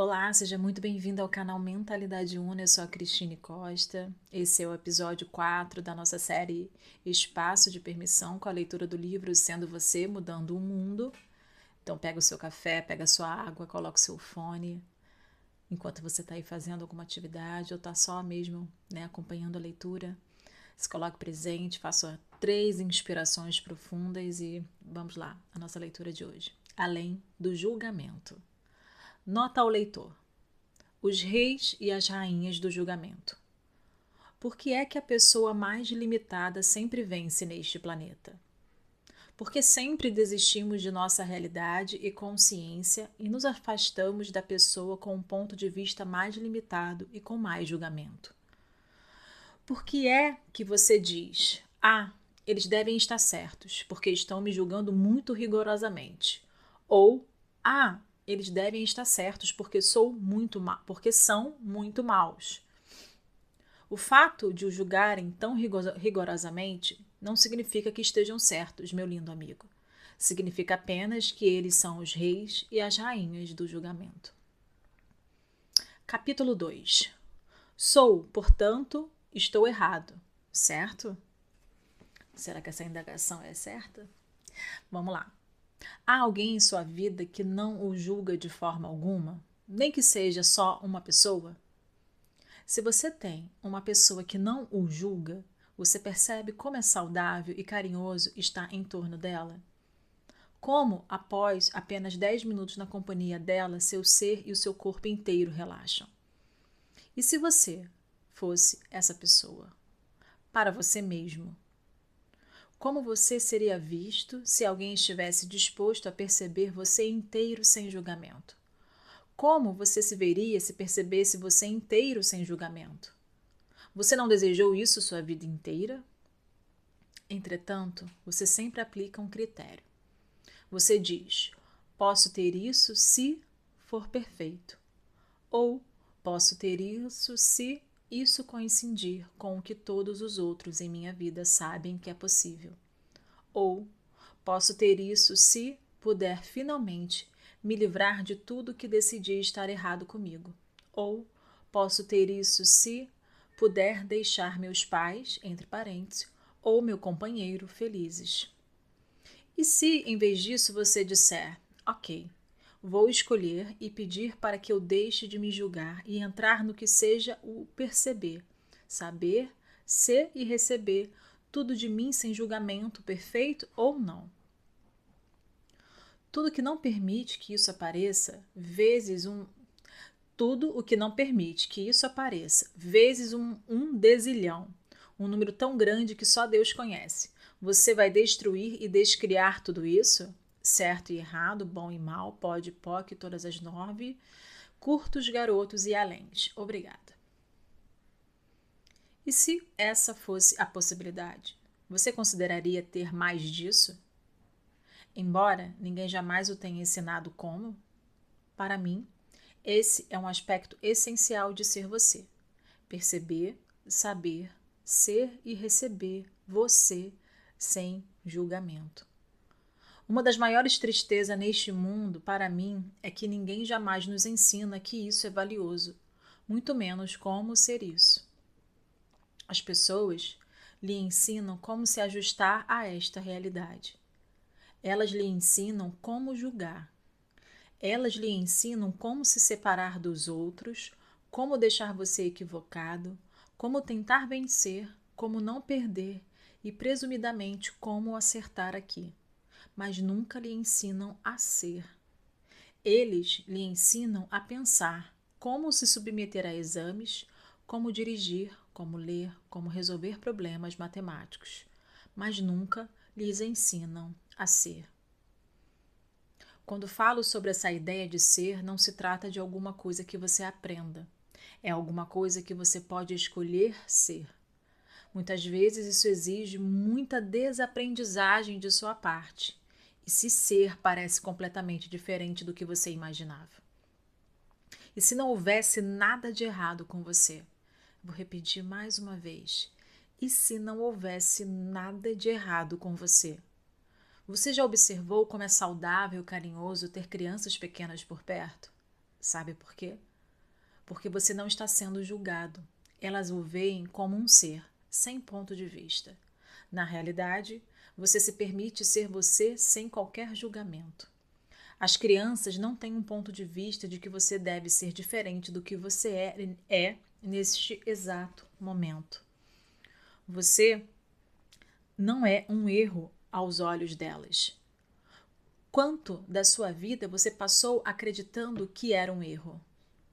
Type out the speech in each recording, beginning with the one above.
Olá, seja muito bem-vindo ao canal Mentalidade Una, eu sou a Cristine Costa. Esse é o episódio 4 da nossa série Espaço de Permissão, com a leitura do livro Sendo Você, Mudando o Mundo. Então pega o seu café, pega a sua água, coloca o seu fone, enquanto você está aí fazendo alguma atividade ou está só mesmo acompanhando a leitura. Se coloque presente, faça 3 inspirações profundas e vamos lá, a nossa leitura de hoje. Além do julgamento. Nota ao leitor. Os reis e as rainhas do julgamento. Por que é que a pessoa mais limitada sempre vence neste planeta? Porque sempre desistimos de nossa realidade e consciência e nos afastamos da pessoa com um ponto de vista mais limitado e com mais julgamento. Por que é que você diz: eles devem estar certos, porque estão me julgando muito rigorosamente? Ou, eles devem estar certos porque porque são muito maus. O fato de o julgarem tão rigorosamente não significa que estejam certos, meu lindo amigo. Significa apenas que eles são os reis e as rainhas do julgamento. Capítulo 2. Sou, portanto, estou errado, certo? Será que essa indagação é certa? Vamos lá. Há alguém em sua vida que não o julga de forma alguma? Nem que seja só uma pessoa? Se você tem uma pessoa que não o julga, você percebe como é saudável e carinhoso estar em torno dela? Como, após apenas 10 minutos na companhia dela, seu ser e o seu corpo inteiro relaxam? E se você fosse essa pessoa? Para você mesmo. Como você seria visto se alguém estivesse disposto a perceber você inteiro sem julgamento? Como você se veria se percebesse você inteiro sem julgamento? Você não desejou isso sua vida inteira? Entretanto, você sempre aplica um critério. Você diz: posso ter isso se for perfeito. Ou posso ter isso se isso coincidir com o que todos os outros em minha vida sabem que é possível. Ou posso ter isso se puder finalmente me livrar de tudo que decidi estar errado comigo. Ou posso ter isso se puder deixar meus pais, entre parênteses, ou meu companheiro felizes. E se, em vez disso, você disser: ok, vou escolher e pedir para que eu deixe de me julgar e entrar no que seja o perceber, saber, ser e receber tudo de mim sem julgamento, perfeito ou não. Tudo que não permite que isso apareça, tudo o que não permite que isso apareça, vezes um dezilhão, um número tão grande que só Deus conhece. Você vai destruir e descriar tudo isso? Certo e errado, bom e mal, pode, poc, todas as 9, curtos, garotos e aléns. Obrigada. E se essa fosse a possibilidade? Você consideraria ter mais disso? Embora ninguém jamais o tenha ensinado como, para mim, esse é um aspecto essencial de ser você. Perceber, saber, ser e receber você sem julgamento. Uma das maiores tristezas neste mundo, para mim, é que ninguém jamais nos ensina que isso é valioso, muito menos como ser isso. As pessoas lhe ensinam como se ajustar a esta realidade. Elas lhe ensinam como julgar. Elas lhe ensinam como se separar dos outros, como deixar você equivocado, como tentar vencer, como não perder e, presumidamente, como acertar aqui. Mas nunca lhe ensinam a ser. Eles lhe ensinam a pensar, como se submeter a exames, como dirigir, como ler, como resolver problemas matemáticos. Mas nunca lhes ensinam a ser. Quando falo sobre essa ideia de ser, não se trata de alguma coisa que você aprenda. É alguma coisa que você pode escolher ser. Muitas vezes isso exige muita desaprendizagem de sua parte. E se ser parece completamente diferente do que você imaginava. E se não houvesse nada de errado com você? Vou repetir mais uma vez. E se não houvesse nada de errado com você? Você já observou como é saudável e carinhoso ter crianças pequenas por perto? Sabe por quê? Porque você não está sendo julgado. Elas o veem como um ser, sem ponto de vista. Na realidade, você se permite ser você sem qualquer julgamento. As crianças não têm um ponto de vista de que você deve ser diferente do que você é neste exato momento. Você não é um erro aos olhos delas. Quanto da sua vida você passou acreditando que era um erro?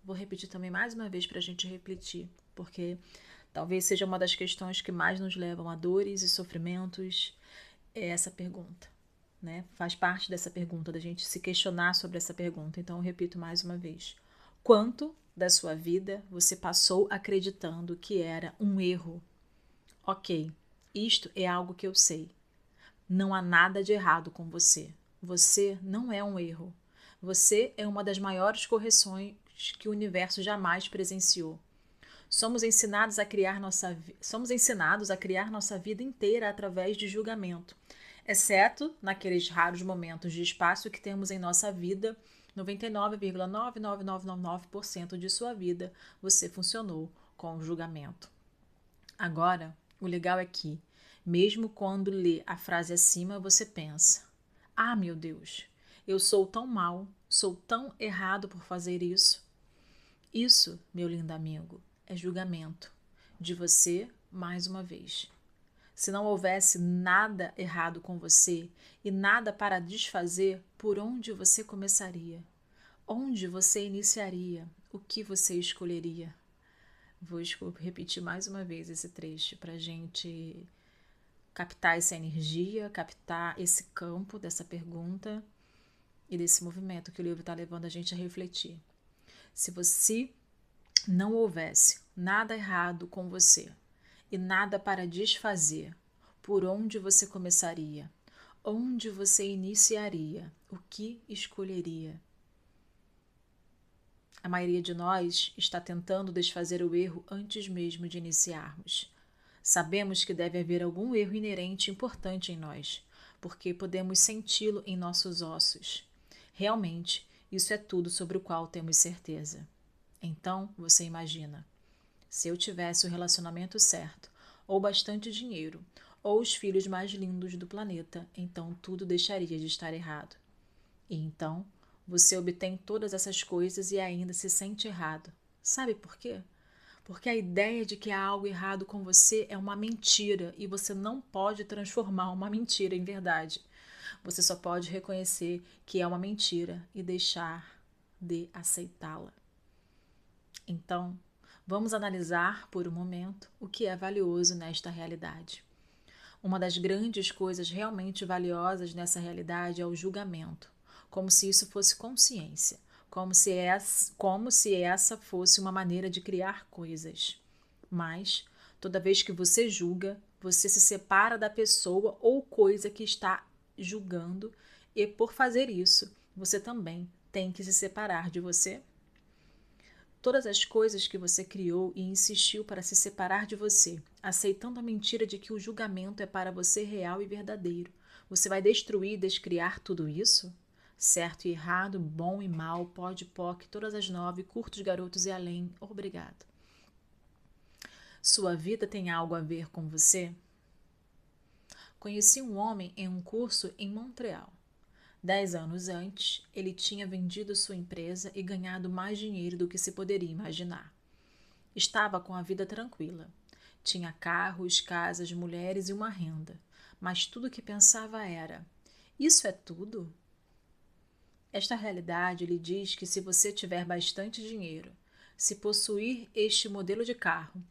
Vou repetir também mais uma vez para a gente refletir, porque talvez seja uma das questões que mais nos levam a dores e sofrimentos, é essa pergunta, né? Faz parte dessa pergunta, da gente se questionar sobre essa pergunta. Então, eu repito mais uma vez. Quanto da sua vida você passou acreditando que era um erro? Ok, isto é algo que eu sei. Não há nada de errado com você. Você não é um erro. Você é uma das maiores correções que o universo jamais presenciou. Somos ensinados a criar nossa vida inteira através de julgamento, exceto naqueles raros momentos de espaço que temos em nossa vida. 99,99999% de sua vida você funcionou com o julgamento. Agora, o legal é que, mesmo quando lê a frase acima, você pensa: ah, meu Deus, eu sou tão mal, sou tão errado por fazer isso. Isso, meu lindo amigo, é julgamento de você mais uma vez. Se não houvesse nada errado com você e nada para desfazer, por onde você começaria? Onde você iniciaria? O que você escolheria? Vou repetir mais uma vez esse trecho para a gente captar essa energia, captar esse campo dessa pergunta e desse movimento que o livro está levando a gente a refletir. Se você não houvesse nada errado com você e nada para desfazer, por onde você começaria? Onde você iniciaria? O que escolheria? A maioria de nós está tentando desfazer o erro antes mesmo de iniciarmos. Sabemos que deve haver algum erro inerente importante em nós, porque podemos senti-lo em nossos ossos. Realmente, isso é tudo sobre o qual temos certeza. Então, você imagina: se eu tivesse o relacionamento certo, ou bastante dinheiro, ou os filhos mais lindos do planeta, então tudo deixaria de estar errado. E então, você obtém todas essas coisas e ainda se sente errado. Sabe por quê? Porque a ideia de que há algo errado com você é uma mentira e você não pode transformar uma mentira em verdade. Você só pode reconhecer que é uma mentira e deixar de aceitá-la. Então, vamos analisar por um momento o que é valioso nesta realidade. Uma das grandes coisas realmente valiosas nessa realidade é o julgamento, como se isso fosse consciência, como se essa fosse uma maneira de criar coisas. Mas, toda vez que você julga, você se separa da pessoa ou coisa que está julgando, e por fazer isso, você também tem que se separar de você. Todas as coisas que você criou e insistiu para se separar de você, aceitando a mentira de que o julgamento é para você real e verdadeiro. Você vai destruir e descriar tudo isso? Certo e errado, bom e mal, pode e poc, todas as 9, curtos, garotos e além. Obrigado. Sua vida tem algo a ver com você? Conheci um homem em um curso em Montreal. 10 anos antes, ele tinha vendido sua empresa e ganhado mais dinheiro do que se poderia imaginar. Estava com a vida tranquila. Tinha carros, casas, mulheres e uma renda. Mas tudo o que pensava era: isso é tudo? Esta realidade lhe diz que se você tiver bastante dinheiro, se possuir este modelo de carro,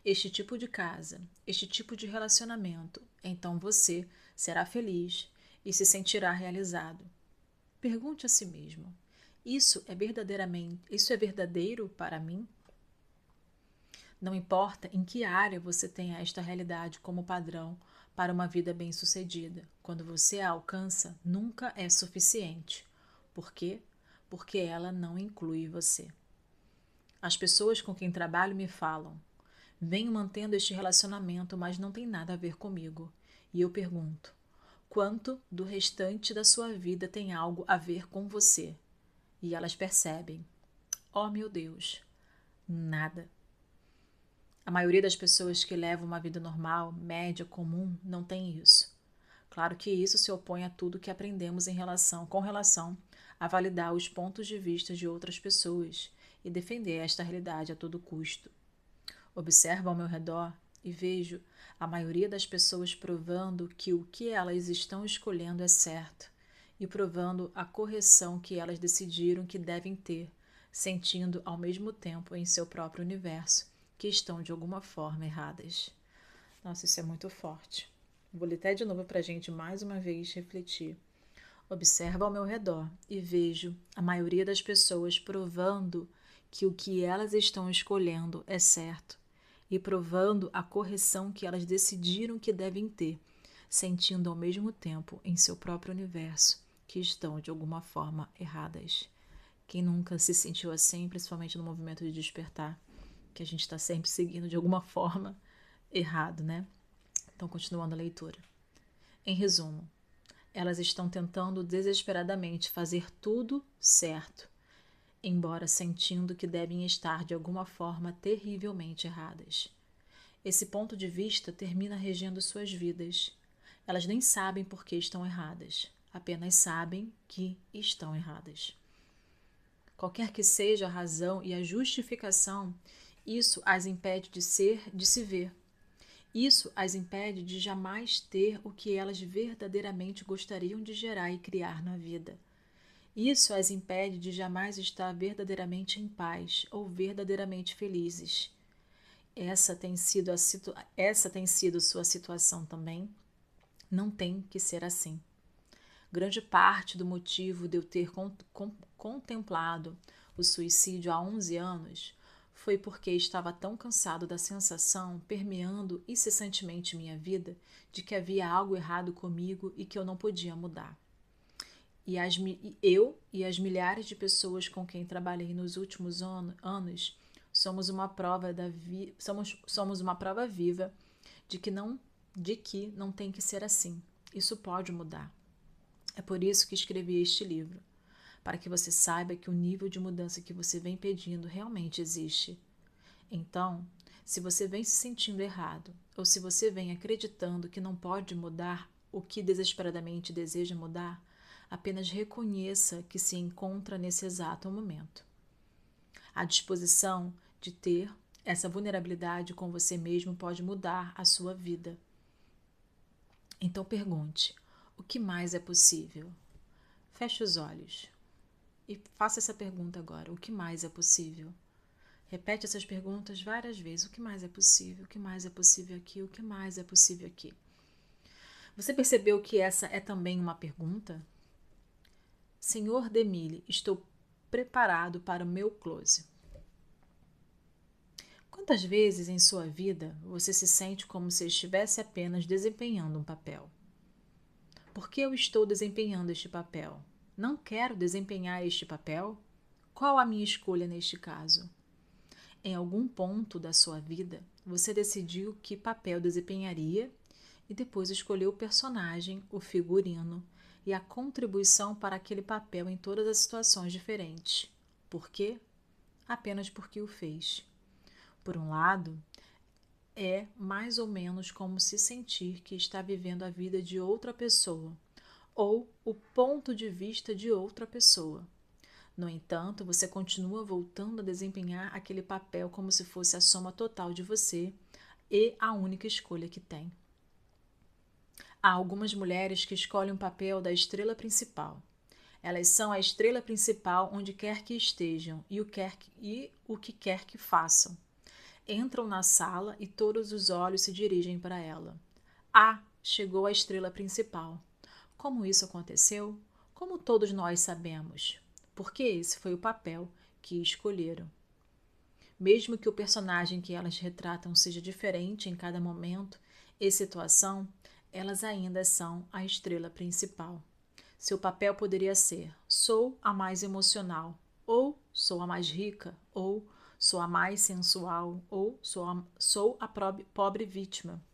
este tipo de casa, este tipo de relacionamento, então você será feliz e se sentirá realizado. Pergunte a si mesmo: isso é verdadeiro para mim? Não importa em que área você tenha esta realidade como padrão para uma vida bem-sucedida, quando você a alcança, nunca é suficiente. Por quê? Porque ela não inclui você. As pessoas com quem trabalho me falam: venho mantendo este relacionamento, mas não tem nada a ver comigo. E eu pergunto: quanto do restante da sua vida tem algo a ver com você? E elas percebem: Oh, meu Deus, nada. A maioria das pessoas que levam uma vida normal, média, comum, não tem isso. Claro que isso se opõe a tudo que aprendemos com relação a validar os pontos de vista de outras pessoas e defender esta realidade a todo custo. Observo ao meu redor e vejo a maioria das pessoas provando que o que elas estão escolhendo é certo e provando a correção que elas decidiram que devem ter, sentindo ao mesmo tempo em seu próprio universo que estão de alguma forma erradas. Nossa, isso é muito forte. Vou ler até de novo para a gente mais uma vez refletir. Observo ao meu redor e vejo a maioria das pessoas provando que o que elas estão escolhendo é certo e provando a correção que elas decidiram que devem ter, sentindo ao mesmo tempo em seu próprio universo que estão de alguma forma erradas. Quem nunca se sentiu assim, principalmente no movimento de despertar, que a gente está sempre seguindo de alguma forma errado, né? Então, continuando a leitura. Em resumo, elas estão tentando desesperadamente fazer tudo certo, embora sentindo que devem estar de alguma forma terrivelmente erradas. Esse ponto de vista termina regendo suas vidas. Elas nem sabem por que estão erradas, apenas sabem que estão erradas. Qualquer que seja a razão e a justificação, isso as impede de se ver. Isso as impede de jamais ter o que elas verdadeiramente gostariam de gerar e criar na vida. Isso as impede de jamais estar verdadeiramente em paz ou verdadeiramente felizes. Essa tem sido sua situação também. Não tem que ser assim. Grande parte do motivo de eu ter contemplado o suicídio há 11 anos foi porque estava tão cansado da sensação permeando incessantemente minha vida de que havia algo errado comigo e que eu não podia mudar. Eu e as milhares de pessoas com quem trabalhei nos últimos anos somos uma prova somos uma prova viva de que não tem que ser assim. Isso pode mudar. É por isso que escrevi este livro, para que você saiba que o nível de mudança que você vem pedindo realmente existe. Então, se você vem se sentindo errado, ou se você vem acreditando que não pode mudar o que desesperadamente deseja mudar, apenas reconheça que se encontra nesse exato momento. A disposição de ter essa vulnerabilidade com você mesmo pode mudar a sua vida. Então pergunte: o que mais é possível? Feche os olhos e faça essa pergunta agora: o que mais é possível? Repete essas perguntas várias vezes. O que mais é possível? O que mais é possível aqui? O que mais é possível aqui? Você percebeu que essa é também uma pergunta? Senhor Demille, estou preparado para o meu close. Quantas vezes em sua vida você se sente como se estivesse apenas desempenhando um papel? Por que eu estou desempenhando este papel? Não quero desempenhar este papel? Qual a minha escolha neste caso? Em algum ponto da sua vida, você decidiu que papel desempenharia e depois escolheu o personagem, o figurino e a contribuição para aquele papel em todas as situações diferentes. Por quê? Apenas porque o fez. Por um lado, é mais ou menos como se sentir que está vivendo a vida de outra pessoa ou o ponto de vista de outra pessoa. No entanto, você continua voltando a desempenhar aquele papel como se fosse a soma total de você e a única escolha que tem. Há algumas mulheres que escolhem o papel da estrela principal. Elas são a estrela principal onde quer que estejam e o que quer que façam. Entram na sala e todos os olhos se dirigem para ela. Chegou a estrela principal. Como isso aconteceu? Como todos nós sabemos. Porque esse foi o papel que escolheram. Mesmo que o personagem que elas retratam seja diferente em cada momento e situação, elas ainda são a estrela principal. Seu papel poderia ser: sou a mais emocional, ou sou a mais rica, ou sou a mais sensual, ou sou a pobre vítima.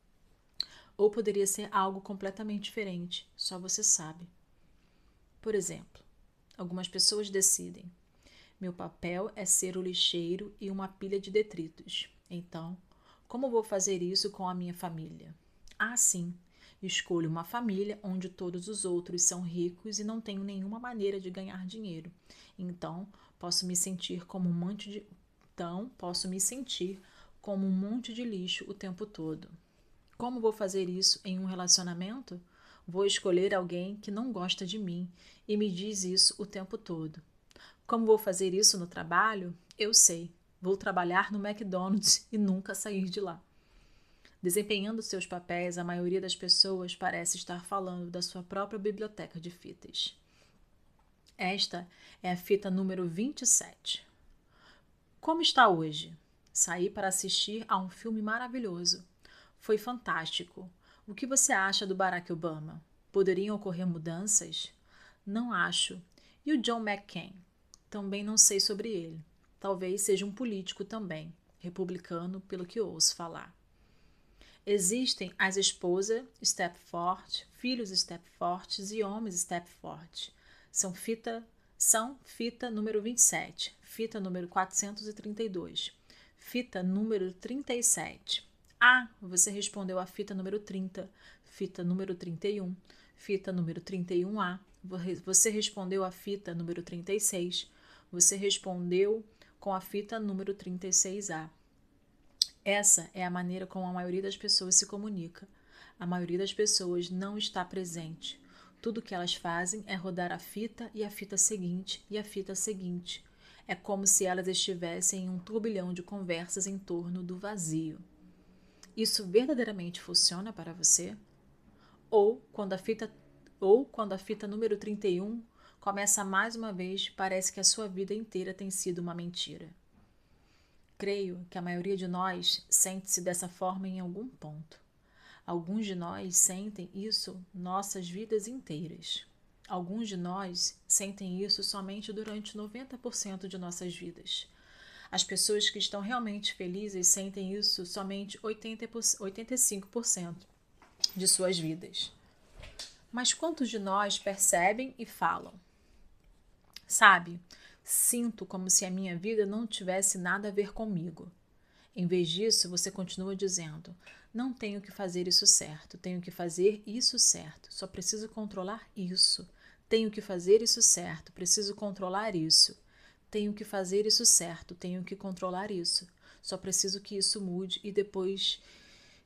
Ou poderia ser algo completamente diferente, só você sabe. Por exemplo, algumas pessoas decidem: Meu papel é ser o lixeiro e uma pilha de detritos. Então, como vou fazer isso com a minha família? Ah, sim. Escolho uma família onde todos os outros são ricos e não tenho nenhuma maneira de ganhar dinheiro. Então, posso me sentir como um monte de lixo o tempo todo. Como vou fazer isso em um relacionamento? Vou escolher alguém que não gosta de mim e me diz isso o tempo todo. Como vou fazer isso no trabalho? Eu sei. Vou trabalhar no McDonald's e nunca sair de lá. Desempenhando seus papéis, a maioria das pessoas parece estar falando da sua própria biblioteca de fitas. Esta é a fita número 27. Como está hoje? Saí para assistir a um filme maravilhoso. Foi fantástico. O que você acha do Barack Obama? Poderiam ocorrer mudanças? Não acho. E o John McCain? Também não sei sobre ele. Talvez seja um político também, republicano, pelo que ouço falar. Existem as esposas Stepford, filhos Stepfords e homens Stepford. São fita número 27, fita número 432, fita número 37. Ah, você respondeu a fita número 30, fita número 31, fita número 31A. Você respondeu a fita número 36. Você respondeu com a fita número 36A. Essa é a maneira como a maioria das pessoas se comunica. A maioria das pessoas não está presente. Tudo que elas fazem é rodar a fita e a fita seguinte e a fita seguinte. É como se elas estivessem em um turbilhão de conversas em torno do vazio. Isso verdadeiramente funciona para você? Ou quando a fita número 31 começa mais uma vez, parece que a sua vida inteira tem sido uma mentira. Creio que a maioria de nós sente-se dessa forma em algum ponto. Alguns de nós sentem isso nossas vidas inteiras. Alguns de nós sentem isso somente durante 90% de nossas vidas. As pessoas que estão realmente felizes sentem isso somente 85% de suas vidas. Mas quantos de nós percebem e falam? Sabe, sinto como se a minha vida não tivesse nada a ver comigo. Em vez disso, você continua dizendo: não tenho que fazer isso certo, tenho que fazer isso certo, só preciso controlar isso. Tenho que fazer isso certo, preciso controlar isso. Tenho que fazer isso certo, tenho que controlar isso. Só preciso que isso mude e depois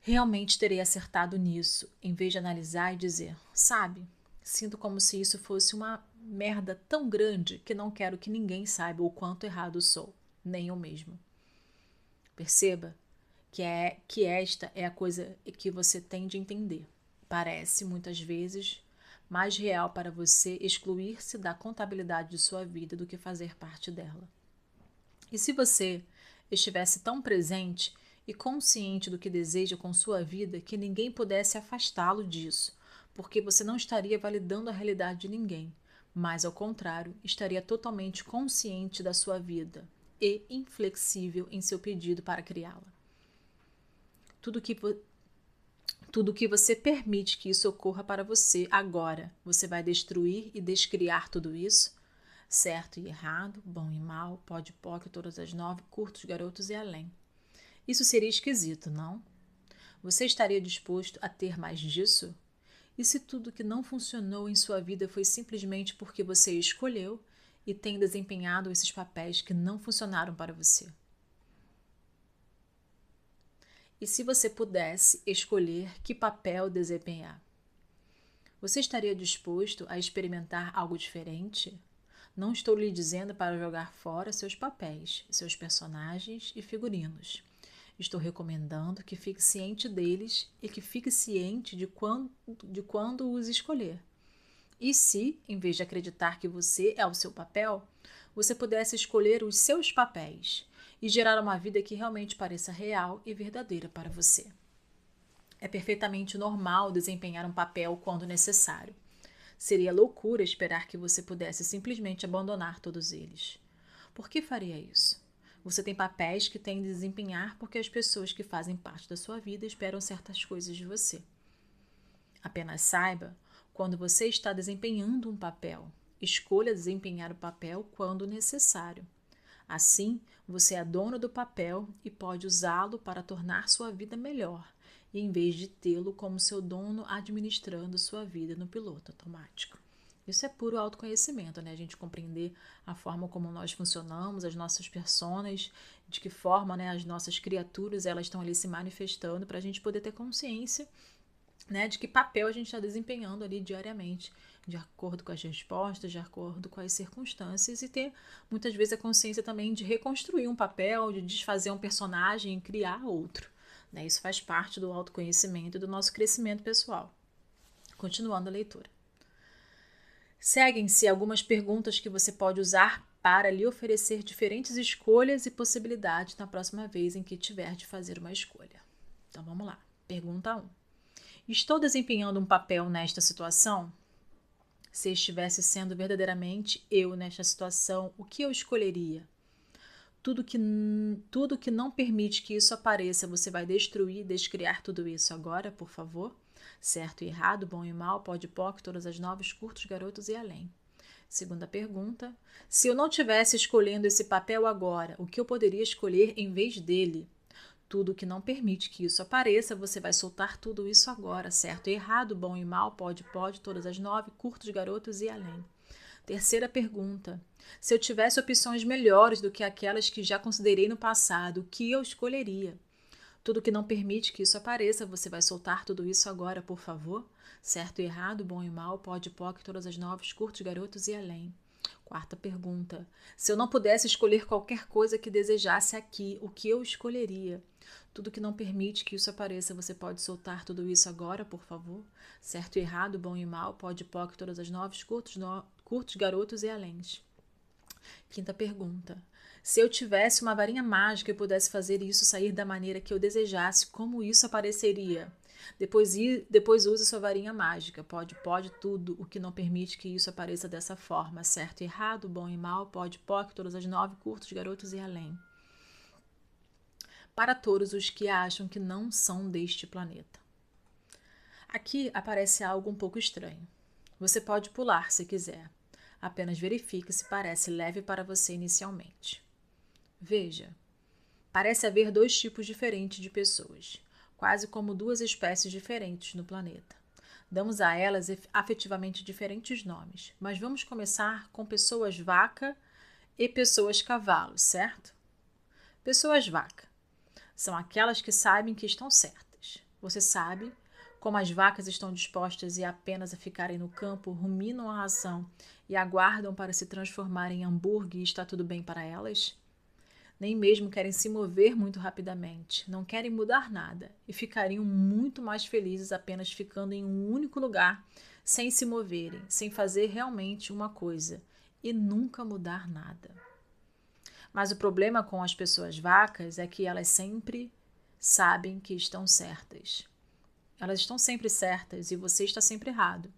realmente terei acertado nisso, em vez de analisar e dizer: sabe, sinto como se isso fosse uma merda tão grande que não quero que ninguém saiba o quanto errado sou, nem eu mesmo. Perceba que esta é a coisa que você tem de entender. Parece, muitas vezes, mais real para você excluir-se da contabilidade de sua vida do que fazer parte dela. E se você estivesse tão presente e consciente do que deseja com sua vida que ninguém pudesse afastá-lo disso, porque você não estaria validando a realidade de ninguém, mas, ao contrário, estaria totalmente consciente da sua vida e inflexível em seu pedido para criá-la. Tudo que você permite que isso ocorra para você agora, você vai destruir e descriar tudo isso? Certo e errado, bom e mal, pode e poc, todas as 9, curtos, garotos e além. Isso seria esquisito, não? Você estaria disposto a ter mais disso? E se tudo que não funcionou em sua vida foi simplesmente porque você escolheu e tem desempenhado esses papéis que não funcionaram para você? E se você pudesse escolher que papel desempenhar? Você estaria disposto a experimentar algo diferente? Não estou lhe dizendo para jogar fora seus papéis, seus personagens e figurinos. Estou recomendando que fique ciente deles e que fique ciente de quando os escolher. E se, em vez de acreditar que você é o seu papel, você pudesse escolher os seus papéis e gerar uma vida que realmente pareça real e verdadeira para você? É perfeitamente normal desempenhar um papel quando necessário. Seria loucura esperar que você pudesse simplesmente abandonar todos eles. Por que faria isso? Você tem papéis que tem de desempenhar porque as pessoas que fazem parte da sua vida esperam certas coisas de você. Apenas saiba quando você está desempenhando um papel. Escolha desempenhar o papel quando necessário. Assim, você é dono do papel e pode usá-lo para tornar sua vida melhor, em vez de tê-lo como seu dono administrando sua vida no piloto automático. Isso é puro autoconhecimento, né? A gente compreender a forma como nós funcionamos, as nossas personas, de que forma, né, as nossas criaturas elas estão ali se manifestando para a gente poder ter consciência, né, de que papel a gente está desempenhando ali diariamente, de acordo com as respostas, de acordo com as circunstâncias, e ter muitas vezes a consciência também de reconstruir um papel, de desfazer um personagem e criar outro. Né? Isso faz parte do autoconhecimento e do nosso crescimento pessoal. Continuando a leitura. Seguem-se algumas perguntas que você pode usar para lhe oferecer diferentes escolhas e possibilidades na próxima vez em que tiver de fazer uma escolha. Então vamos lá. Pergunta 1. Estou desempenhando um papel nesta situação? Se estivesse sendo verdadeiramente eu nesta situação, o que eu escolheria? Tudo que não permite que isso apareça, você vai destruir, descriar tudo isso agora, por favor? Certo e errado, bom e mal, pode e poc, todas as novas, curtos, garotos e além. Segunda pergunta. Se eu não tivesse escolhendo esse papel agora, o que eu poderia escolher em vez dele? Tudo que não permite que isso apareça, você vai soltar tudo isso agora, certo e errado, bom e mal, pode, todas as 9, curtos, garotos e além. Terceira pergunta. Se eu tivesse opções melhores do que aquelas que já considerei no passado, o que eu escolheria? Tudo que não permite que isso apareça, você vai soltar tudo isso agora, por favor? Certo e errado, bom e mal, pode, poc, todas as 9, curtos, garotos e além. Quarta pergunta. Se eu não pudesse escolher qualquer coisa que desejasse aqui, o que eu escolheria? Tudo que não permite que isso apareça, você pode soltar tudo isso agora, por favor? Certo e errado, bom e mal, pode, poc, todas as 9, curtos, garotos e além. Quinta pergunta. Se eu tivesse uma varinha mágica e pudesse fazer isso sair da maneira que eu desejasse, como isso apareceria? Depois use sua varinha mágica. Pode tudo, o que não permite que isso apareça dessa forma. Certo e errado, bom e mal, pode, poc, todas as 9, curtos, garotos e além. Para todos os que acham que não são deste planeta. Aqui aparece algo um pouco estranho. Você pode pular se quiser. Apenas verifique se parece leve para você inicialmente. Veja, parece haver dois tipos diferentes de pessoas, quase como duas espécies diferentes no planeta. Damos a elas afetivamente diferentes nomes, mas vamos começar com pessoas vaca e pessoas cavalo, certo? Pessoas vaca são aquelas que sabem que estão certas. Você sabe como as vacas estão dispostas e apenas a ficarem no campo, ruminam a ração e aguardam para se transformar em hambúrguer e está tudo bem para elas? Nem mesmo querem se mover muito rapidamente, não querem mudar nada e ficariam muito mais felizes apenas ficando em um único lugar, sem se moverem, sem fazer realmente uma coisa e nunca mudar nada. Mas o problema com as pessoas vacas é que elas sempre sabem que estão certas. Elas estão sempre certas e você está sempre errado.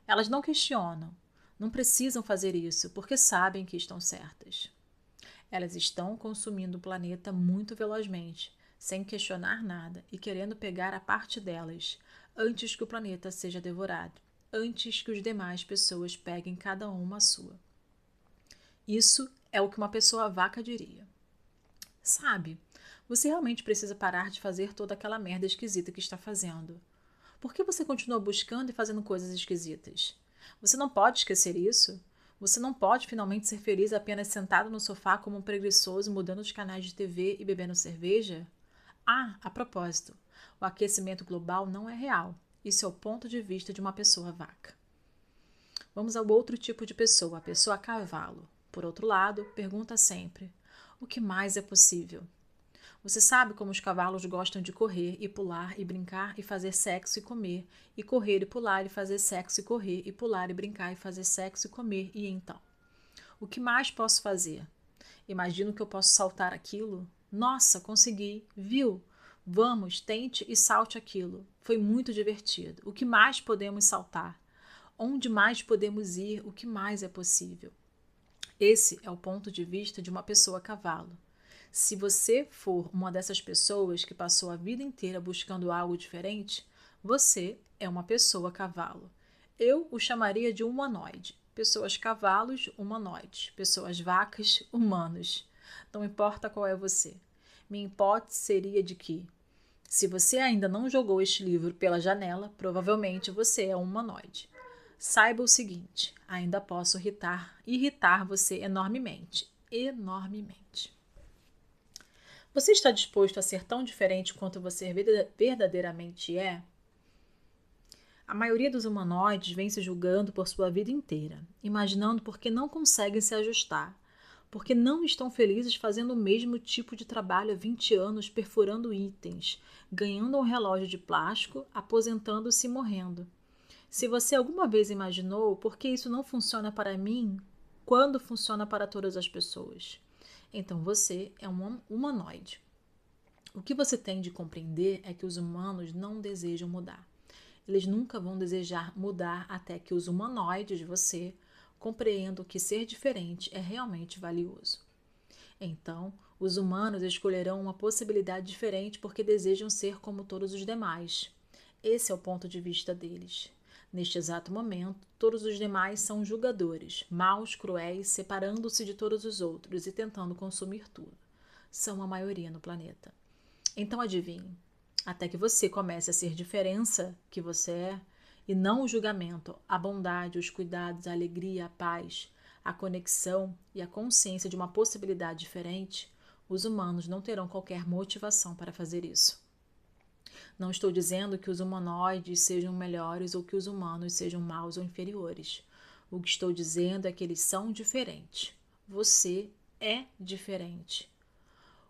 Elas não questionam, não precisam fazer isso porque sabem que estão certas. Elas estão consumindo o planeta muito velozmente, sem questionar nada e querendo pegar a parte delas, antes que o planeta seja devorado, antes que as demais pessoas peguem cada uma a sua. Isso é o que uma pessoa vaca diria. Sabe, você realmente precisa parar de fazer toda aquela merda esquisita que está fazendo. Por que você continua buscando e fazendo coisas esquisitas? Você não pode esquecer isso? Você não pode finalmente ser feliz apenas sentado no sofá como um preguiçoso, mudando os canais de TV e bebendo cerveja? Ah, a propósito, o aquecimento global não é real. Isso é o ponto de vista de uma pessoa vaca. Vamos ao outro tipo de pessoa, a pessoa cavalo. Por outro lado, pergunta sempre: o que mais é possível? Você sabe como os cavalos gostam de correr e pular e brincar e fazer sexo e comer, e correr e pular e fazer sexo e correr e pular e brincar e fazer sexo e comer, e então? O que mais posso fazer? Imagino que eu posso saltar aquilo? Nossa, consegui, viu? Vamos, tente e salte aquilo. Foi muito divertido. O que mais podemos saltar? Onde mais podemos ir? O que mais é possível? Esse é o ponto de vista de uma pessoa cavalo. Se você for uma dessas pessoas que passou a vida inteira buscando algo diferente, você é uma pessoa cavalo. Eu o chamaria de humanoide. Pessoas cavalos, humanoides. Pessoas vacas, humanos. Não importa qual é você. Minha hipótese seria de que, se você ainda não jogou este livro pela janela, provavelmente você é um humanoide. Saiba o seguinte, ainda posso irritar você enormemente. Enormemente. Você está disposto a ser tão diferente quanto você verdadeiramente é? A maioria dos humanoides vem se julgando por sua vida inteira, imaginando porque não conseguem se ajustar, porque não estão felizes fazendo o mesmo tipo de trabalho há 20 anos, perfurando itens, ganhando um relógio de plástico, aposentando-se e morrendo. Se você alguma vez imaginou por que isso não funciona para mim, quando funciona para todas as pessoas, então você é um humanoide. O que você tem de compreender é que os humanos não desejam mudar. Eles nunca vão desejar mudar até que os humanoides de você compreendam que ser diferente é realmente valioso. Então, os humanos escolherão uma possibilidade diferente porque desejam ser como todos os demais. Esse é o ponto de vista deles. Neste exato momento, todos os demais são julgadores, maus, cruéis, separando-se de todos os outros e tentando consumir tudo. São a maioria no planeta. Então adivinhe, até que você comece a ser diferença que você é, e não o julgamento, a bondade, os cuidados, a alegria, a paz, a conexão e a consciência de uma possibilidade diferente, os humanos não terão qualquer motivação para fazer isso. Não estou dizendo que os humanoides sejam melhores ou que os humanos sejam maus ou inferiores. O que estou dizendo é que eles são diferentes. Você é diferente.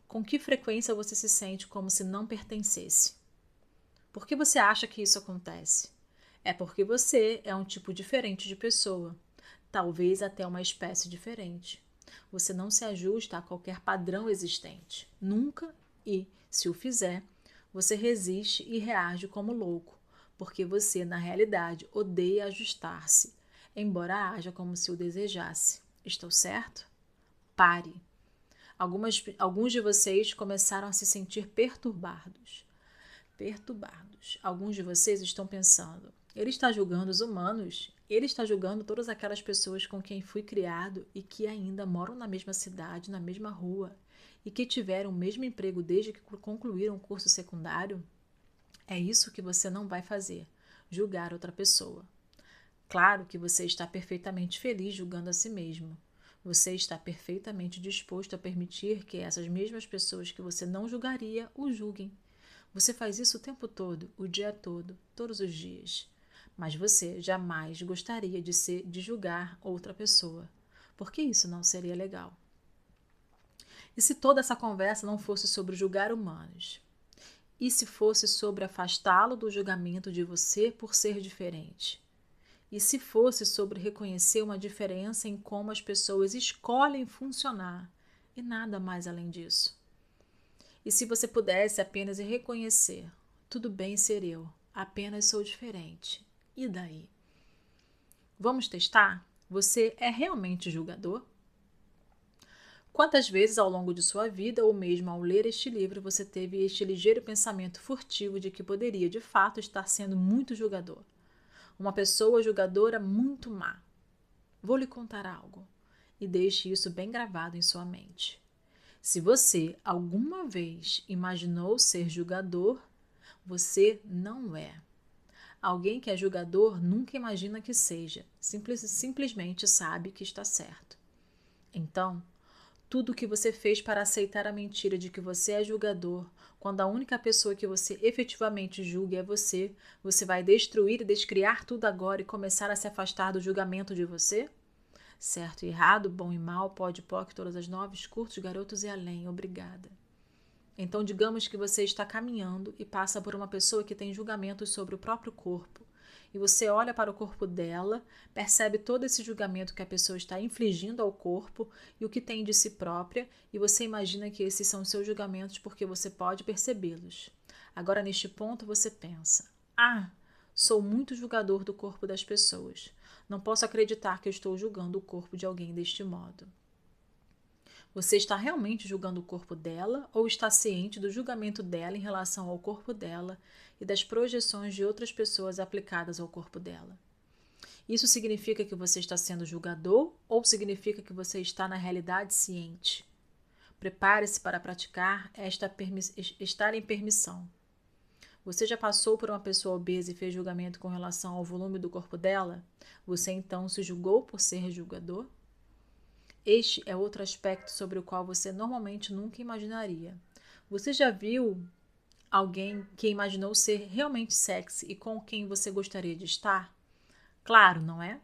Com que frequência você se sente como se não pertencesse? Por que você acha que isso acontece? É porque você é um tipo diferente de pessoa, talvez até uma espécie diferente. Você não se ajusta a qualquer padrão existente, nunca, e, se o fizer, você resiste e reage como louco, porque você, na realidade, odeia ajustar-se, embora haja como se o desejasse. Estou certo? Pare. Alguns de vocês começaram a se sentir perturbados. Alguns de vocês estão pensando, ele está julgando os humanos, ele está julgando todas aquelas pessoas com quem fui criado e que ainda moram na mesma cidade, na mesma rua, e que tiveram o mesmo emprego desde que concluíram o curso secundário. É isso que você não vai fazer, julgar outra pessoa. Claro que você está perfeitamente feliz julgando a si mesmo. Você está perfeitamente disposto a permitir que essas mesmas pessoas que você não julgaria o julguem. Você faz isso o tempo todo, o dia todo, todos os dias. Mas você jamais gostaria de julgar outra pessoa, porque isso não seria legal. E se toda essa conversa não fosse sobre julgar humanos? E se fosse sobre afastá-lo do julgamento de você por ser diferente? E se fosse sobre reconhecer uma diferença em como as pessoas escolhem funcionar e nada mais além disso? E se você pudesse apenas reconhecer, tudo bem ser eu, apenas sou diferente. E daí? Vamos testar? Você é realmente julgador? Quantas vezes ao longo de sua vida, ou mesmo ao ler este livro, você teve este ligeiro pensamento furtivo de que poderia, de fato, estar sendo muito julgador? Uma pessoa julgadora muito má. Vou lhe contar algo, e deixe isso bem gravado em sua mente. Se você alguma vez imaginou ser julgador, você não é. Alguém que é julgador nunca imagina que seja, simplesmente sabe que está certo. Então, tudo o que você fez para aceitar a mentira de que você é julgador, quando a única pessoa que você efetivamente julga é você, você vai destruir e descriar tudo agora e começar a se afastar do julgamento de você? Certo e errado, bom e mal, pode, poc, todas as 9, curtos, garotos e além. Obrigada. Então, digamos que você está caminhando e passa por uma pessoa que tem julgamentos sobre o próprio corpo. E você olha para o corpo dela, percebe todo esse julgamento que a pessoa está infligindo ao corpo e o que tem de si própria, e você imagina que esses são seus julgamentos porque você pode percebê-los. Agora, neste ponto, você pensa: sou muito julgador do corpo das pessoas. Não posso acreditar que eu estou julgando o corpo de alguém deste modo. Você está realmente julgando o corpo dela ou está ciente do julgamento dela em relação ao corpo dela e das projeções de outras pessoas aplicadas ao corpo dela? Isso significa que você está sendo julgador ou significa que você está na realidade ciente? Prepare-se para praticar estar em permissão. Você já passou por uma pessoa obesa e fez julgamento com relação ao volume do corpo dela? Você então se julgou por ser julgador? Este é outro aspecto sobre o qual você normalmente nunca imaginaria. Você já viu alguém que imaginou ser realmente sexy e com quem você gostaria de estar? Claro, não é?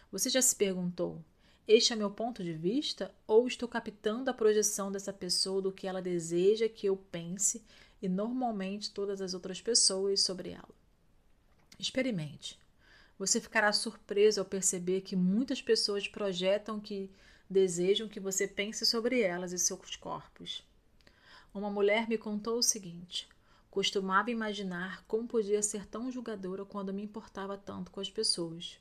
Você já se perguntou: este é meu ponto de vista ou estou captando a projeção dessa pessoa do que ela deseja que eu pense e normalmente todas as outras pessoas sobre ela? Experimente. Você ficará surpreso ao perceber que muitas pessoas projetam que desejam que você pense sobre elas e seus corpos. Uma mulher me contou o seguinte: costumava imaginar como podia ser tão julgadora quando me importava tanto com as pessoas.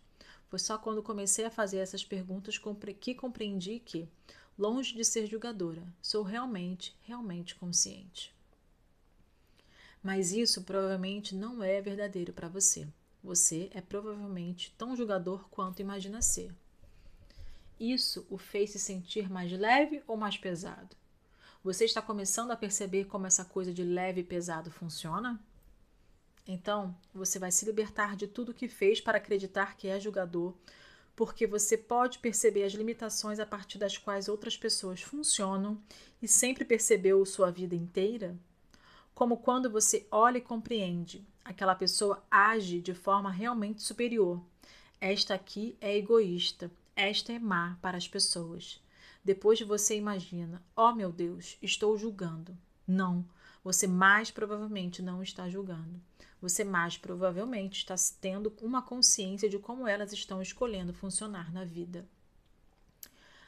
Foi só quando comecei a fazer essas perguntas que compreendi que, longe de ser julgadora, sou realmente consciente. Mas isso provavelmente não é verdadeiro para você. Você é provavelmente tão julgador quanto imagina ser. Isso o fez se sentir mais leve ou mais pesado? Você está começando a perceber como essa coisa de leve e pesado funciona? Então, você vai se libertar de tudo que fez para acreditar que é julgador, porque você pode perceber as limitações a partir das quais outras pessoas funcionam e sempre percebeu sua vida inteira? Como quando você olha e compreende, aquela pessoa age de forma realmente superior. Esta aqui é egoísta, esta é má para as pessoas. Depois você imagina: oh meu Deus, estou julgando. Não, você mais provavelmente não está julgando. Você mais provavelmente está tendo uma consciência de como elas estão escolhendo funcionar na vida.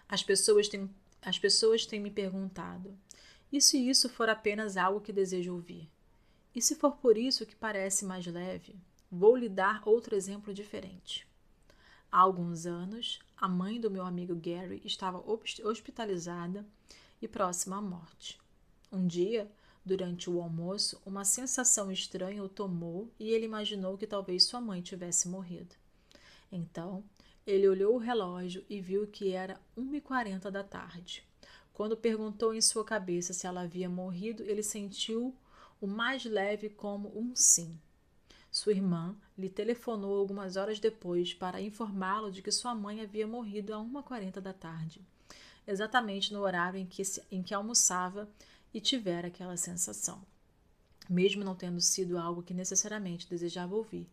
As pessoas têm me perguntado: e se isso for apenas algo que desejo ouvir? E se for por isso que parece mais leve? Vou lhe dar outro exemplo diferente. Há alguns anos, a mãe do meu amigo Gary estava hospitalizada e próxima à morte. Um dia, durante o almoço, uma sensação estranha o tomou e ele imaginou que talvez sua mãe tivesse morrido. Então, ele olhou o relógio e viu que era 1h40 da tarde. Quando perguntou em sua cabeça se ela havia morrido, ele sentiu o mais leve como um sim. Sua irmã lhe telefonou algumas horas depois para informá-lo de que sua mãe havia morrido a 1h40 da tarde, exatamente no horário em que almoçava e tivera aquela sensação, mesmo não tendo sido algo que necessariamente desejava ouvir.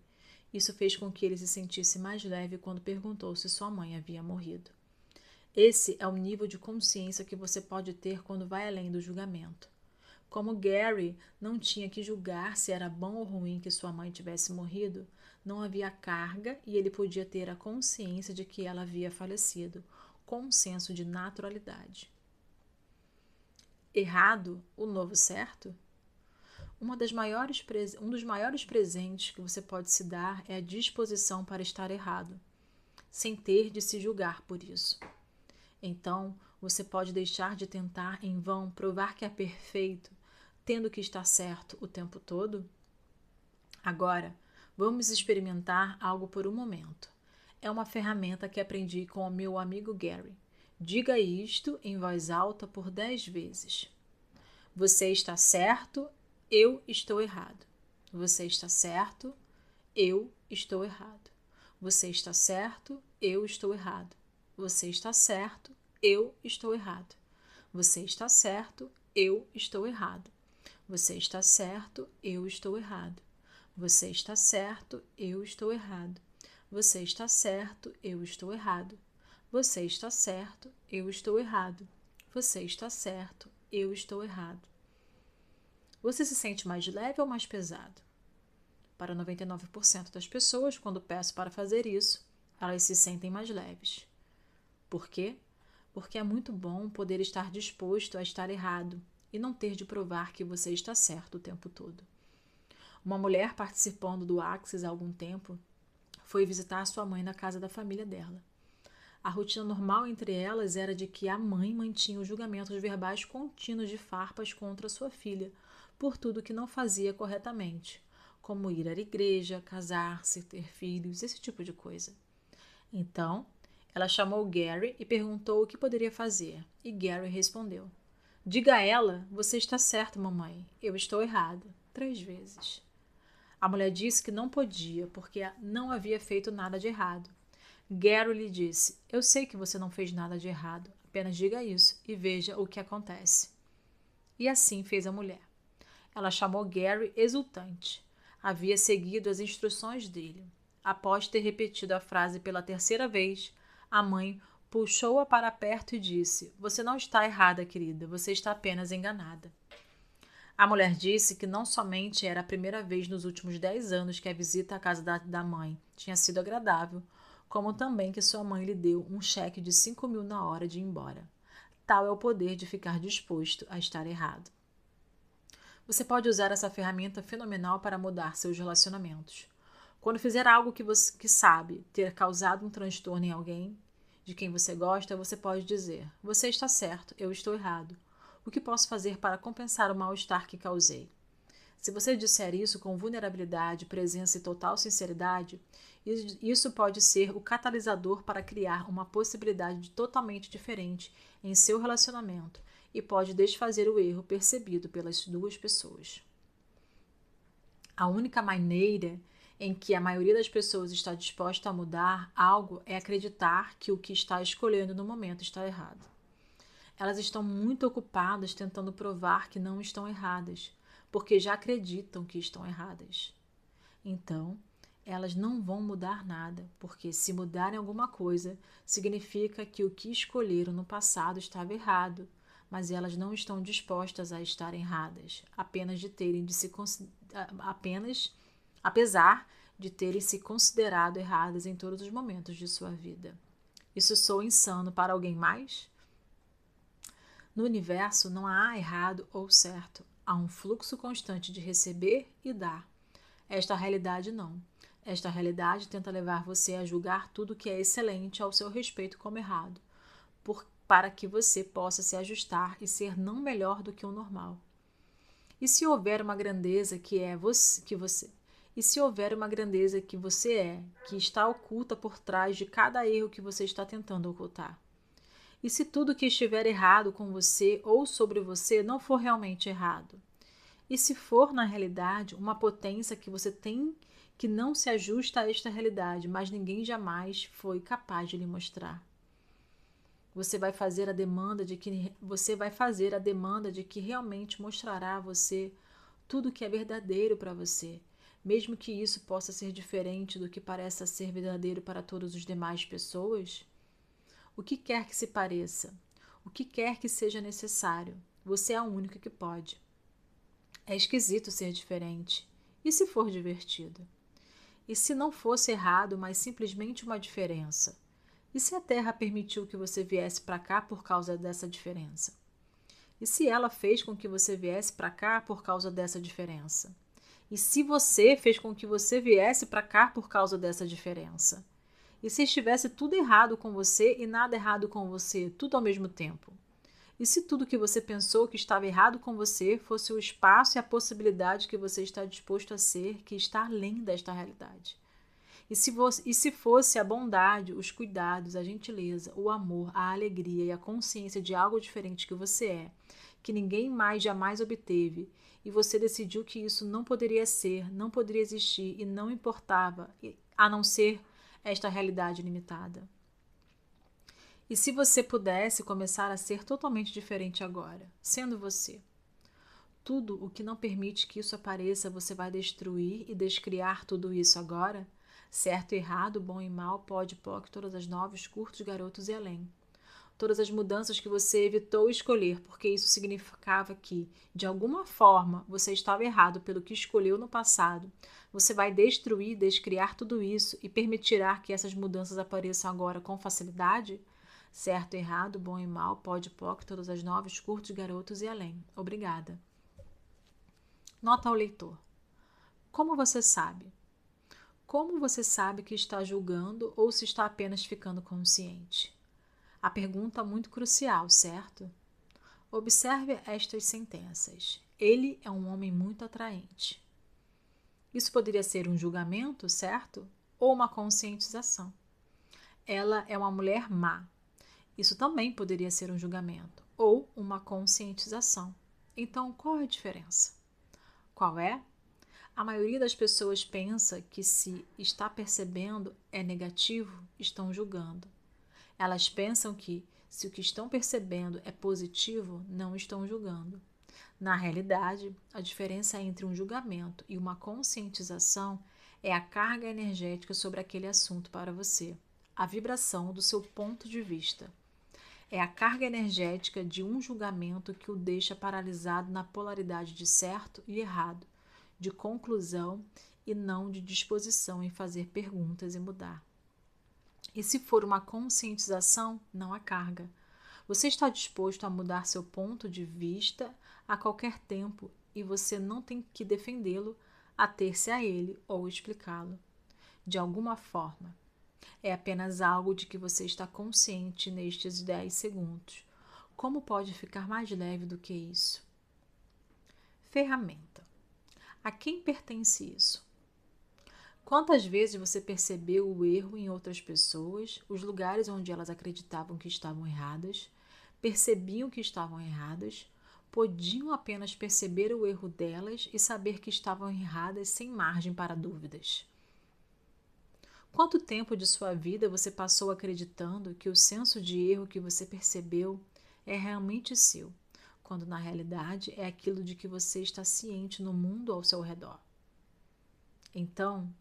Isso fez com que ele se sentisse mais leve quando perguntou se sua mãe havia morrido. Esse é o nível de consciência que você pode ter quando vai além do julgamento. Como Gary não tinha que julgar se era bom ou ruim que sua mãe tivesse morrido, não havia carga e ele podia ter a consciência de que ela havia falecido, com um senso de naturalidade. Errado, o novo certo? Um dos maiores presentes que você pode se dar é a disposição para estar errado, sem ter de se julgar por isso. Então, você pode deixar de tentar em vão provar que é perfeito, tendo que estar certo o tempo todo? Agora, vamos experimentar algo por um momento. É uma ferramenta que aprendi com o meu amigo Gary. Diga isto em voz alta por 10 vezes. Você está certo, eu estou errado. Você está certo, eu estou errado. Você está certo, eu estou errado. Você está certo, eu estou errado. Você está certo, eu estou errado. Você está certo, eu estou errado. Você está certo, eu estou errado. Você está certo, eu estou errado. Você está certo, eu estou errado. Você está certo, eu estou errado. Você se sente mais leve ou mais pesado? Para 99% das pessoas, quando peço para fazer isso, elas se sentem mais leves. Por quê? Porque é muito bom poder estar disposto a estar errado e não ter de provar que você está certo o tempo todo. Uma mulher participando do Axis há algum tempo foi visitar sua mãe na casa da família dela. A rotina normal entre elas era de que a mãe mantinha os julgamentos verbais contínuos de farpas contra sua filha por tudo que não fazia corretamente, como ir à igreja, casar-se, ter filhos, esse tipo de coisa. Então, ela chamou Gary e perguntou o que poderia fazer, e Gary respondeu: Diga a ela: você está certa, mamãe. Eu estou errada. 3 vezes. A mulher disse que não podia, porque não havia feito nada de errado. Gary lhe disse: eu sei que você não fez nada de errado. Apenas diga isso e veja o que acontece. E assim fez a mulher. Ela chamou Gary exultante. Havia seguido as instruções dele. Após ter repetido a frase pela 3ª vez, a mãe puxou-a para perto e disse: você não está errada, querida, você está apenas enganada. A mulher disse que não somente era a primeira vez nos últimos 10 anos que a visita à casa da mãe tinha sido agradável, como também que sua mãe lhe deu um cheque de 5.000 na hora de ir embora. Tal é o poder de ficar disposto a estar errado. Você pode usar essa ferramenta fenomenal para mudar seus relacionamentos. Quando fizer algo que sabe ter causado um transtorno em alguém de quem você gosta, você pode dizer: você está certo, eu estou errado. O que posso fazer para compensar o mal-estar que causei? Se você disser isso com vulnerabilidade, presença e total sinceridade, isso pode ser o catalisador para criar uma possibilidade totalmente diferente em seu relacionamento e pode desfazer o erro percebido pelas 2 pessoas. A única maneira em que a maioria das pessoas está disposta a mudar algo é acreditar que o que está escolhendo no momento está errado. Elas estão muito ocupadas tentando provar que não estão erradas, porque já acreditam que estão erradas. Então, elas não vão mudar nada, porque se mudarem alguma coisa, significa que o que escolheram no passado estava errado, mas elas não estão dispostas a estar erradas, apesar de terem se considerado erradas em todos os momentos de sua vida. Isso soa insano para alguém mais? No universo não há errado ou certo. Há um fluxo constante de receber e dar. Esta realidade não. Esta realidade tenta levar você a julgar tudo que é excelente ao seu respeito como errado, para que você possa se ajustar e ser não melhor do que o normal. E se houver uma grandeza e se houver uma grandeza que você é, que está oculta por trás de cada erro que você está tentando ocultar? E se tudo que estiver errado com você ou sobre você não for realmente errado? E se for, na realidade, uma potência que você tem que não se ajusta a esta realidade, mas ninguém jamais foi capaz de lhe mostrar? Você vai fazer a demanda de que realmente mostrará a você tudo o que é verdadeiro para você, mesmo que isso possa ser diferente do que parece ser verdadeiro para todas as demais pessoas? O que quer que se pareça, o que quer que seja necessário, você é a única que pode. É esquisito ser diferente. E se for divertido? E se não fosse errado, mas simplesmente uma diferença? E se a Terra permitiu que você viesse para cá por causa dessa diferença? E se ela fez com que você viesse para cá por causa dessa diferença? E se você fez com que você viesse para cá por causa dessa diferença? E se estivesse tudo errado com você e nada errado com você, tudo ao mesmo tempo? E se tudo que você pensou que estava errado com você fosse o espaço e a possibilidade que você está disposto a ser, que está além desta realidade? E se fosse a bondade, os cuidados, a gentileza, o amor, a alegria e a consciência de algo diferente que você é, que ninguém mais jamais obteve, e você decidiu que isso não poderia ser, não poderia existir e não importava, a não ser esta realidade limitada? E se você pudesse começar a ser totalmente diferente agora, sendo você? Tudo o que não permite que isso apareça, você vai destruir e descriar tudo isso agora? Certo e errado, bom e mal, pode, POC, todas as novas, curtos, garotos e além. Todas as mudanças que você evitou escolher, porque isso significava que, de alguma forma, você estava errado pelo que escolheu no passado. Você vai destruir, descriar tudo isso e permitirá que essas mudanças apareçam agora com facilidade? Certo, errado, bom e mal, pode, POC, todas as novas, curtos, garotos e além. Obrigada. Nota ao leitor. Como você sabe? Como você sabe que está julgando ou se está apenas ficando consciente? A pergunta muito crucial, certo? Observe estas sentenças. Ele é um homem muito atraente. Isso poderia ser um julgamento, certo? Ou uma conscientização. Ela é uma mulher má. Isso também poderia ser um julgamento. ou uma conscientização. Então, qual é a diferença? Qual é? A maioria das pessoas pensa que se está percebendo é negativo, estão julgando. Elas pensam que se o que estão percebendo é positivo, não estão julgando. Na realidade, a diferença entre um julgamento e uma conscientização é a carga energética sobre aquele assunto para você, a vibração do seu ponto de vista. É a carga energética de um julgamento que o deixa paralisado na polaridade de certo e errado, de conclusão e não de disposição em fazer perguntas e mudar. E se for uma conscientização, não há carga. Você está disposto a mudar seu ponto de vista a qualquer tempo e você não tem que defendê-lo, ater-se a ele ou explicá-lo. De alguma forma, é apenas algo de que você está consciente nestes 10 segundos. Como pode ficar mais leve do que isso? Ferramenta. A quem pertence isso? Quantas vezes você percebeu o erro em outras pessoas, os lugares onde elas acreditavam que estavam erradas, percebiam que estavam erradas, podiam apenas perceber o erro delas e saber que estavam erradas sem margem para dúvidas? Quanto tempo de sua vida você passou acreditando que o senso de erro que você percebeu é realmente seu, quando na realidade é aquilo de que você está ciente no mundo ao seu redor? Então,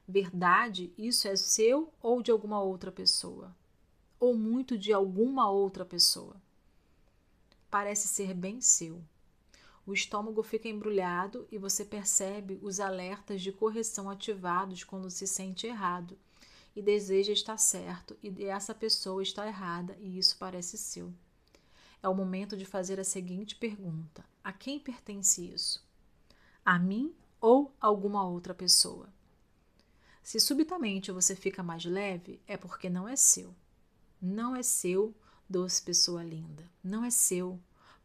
verdade, isso é seu ou de alguma outra pessoa? Ou muito de alguma outra pessoa? Parece ser bem seu. O estômago fica embrulhado e você percebe os alertas de correção ativados quando se sente errado e deseja estar certo e essa pessoa está errada e isso parece seu. É o momento de fazer a seguinte pergunta: a quem pertence isso? A mim ou a alguma outra pessoa? Se subitamente você fica mais leve, é porque não é seu. Não é seu, doce pessoa linda. Não é seu.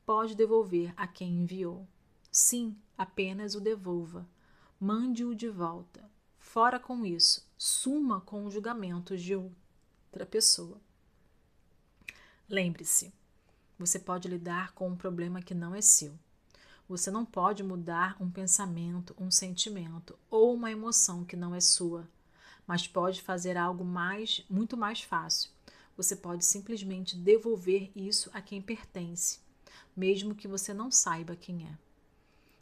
Pode devolver a quem enviou. Sim, apenas o devolva. Mande-o de volta. Fora com isso. Suma com os julgamentos de outra pessoa. Lembre-se, você pode lidar com um problema que não é seu. Você não pode mudar um pensamento, um sentimento ou uma emoção que não é sua, mas pode fazer algo muito mais fácil. Você pode simplesmente devolver isso a quem pertence, mesmo que você não saiba quem é.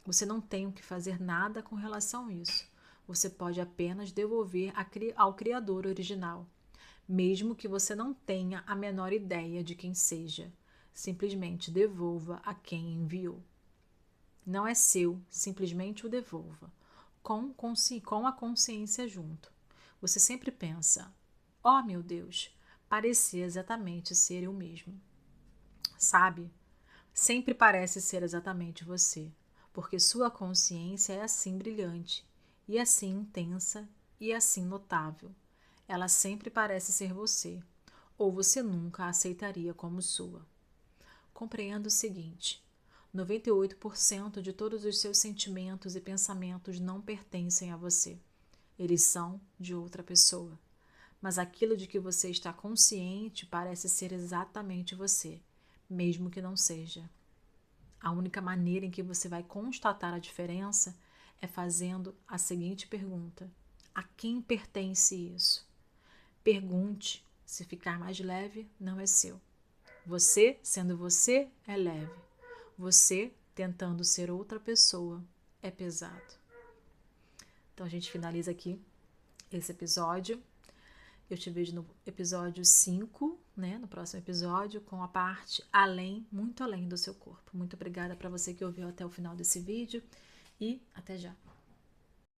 Você não tem que fazer nada com relação a isso. Você pode apenas devolver ao Criador original, mesmo que você não tenha a menor ideia de quem seja. Simplesmente devolva a quem enviou. Não é seu, simplesmente o devolva, com a consciência junto. Você sempre pensa: oh meu Deus, parecia exatamente ser eu mesmo. Sabe? Sempre parece ser exatamente você, porque sua consciência é assim brilhante, e assim intensa, e assim notável. Ela sempre parece ser você, ou você nunca a aceitaria como sua. Compreenda o seguinte: 98% de todos os seus sentimentos e pensamentos não pertencem a você. Eles são de outra pessoa. Mas aquilo de que você está consciente parece ser exatamente você, mesmo que não seja. A única maneira em que você vai constatar a diferença é fazendo a seguinte pergunta: a quem pertence isso? Pergunte. Se ficar mais leve, não é seu. Você, sendo você, é leve. Você, tentando ser outra pessoa, é pesado. Então a gente finaliza aqui esse episódio. Eu te vejo no episódio 5, né? No próximo episódio, com a parte além, muito além do seu corpo. Muito obrigada para você que ouviu até o final desse vídeo e até já.